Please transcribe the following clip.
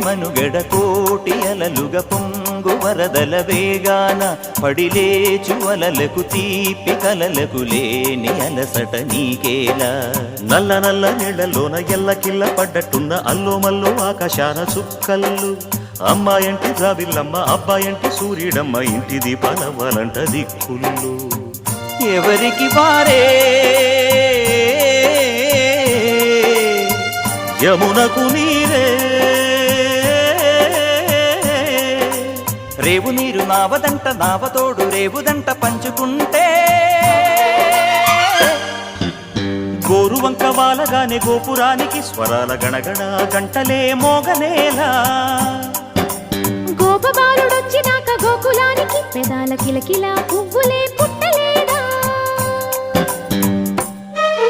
మనుగడ కోటి అలలుగ పొంగు వరదల వేగాన పడిలేచు అలలకు తీపి కలలకు లేని అలసట నీకేలా నల్ల నల్ల నీళ్లలోన ఎల్లకిల్ల పడ్డట్టున్న అల్లో మల్లో ఆకాశాన చుక్కల్లు అమ్మాయంటి జాబిల్లమ్మ అబ్బాయంటి సూర్యుడమ్మ ఇంటి దీపాలవ్వాలంట దిక్కుళ్ళు ఎవరికి వారే యమునకు నీరే రేవు నీరు నావదంట నావతోడు రేవుదంట పంచుకుంటే గోరువంక వాలగానే గోపురానికి స్వరాల గణగణ గంటలే మోగనేలా గోపబాలుడొచ్చినాక గోకులానికి పెదాల కిలకిలా పువ్వులే పుట్ట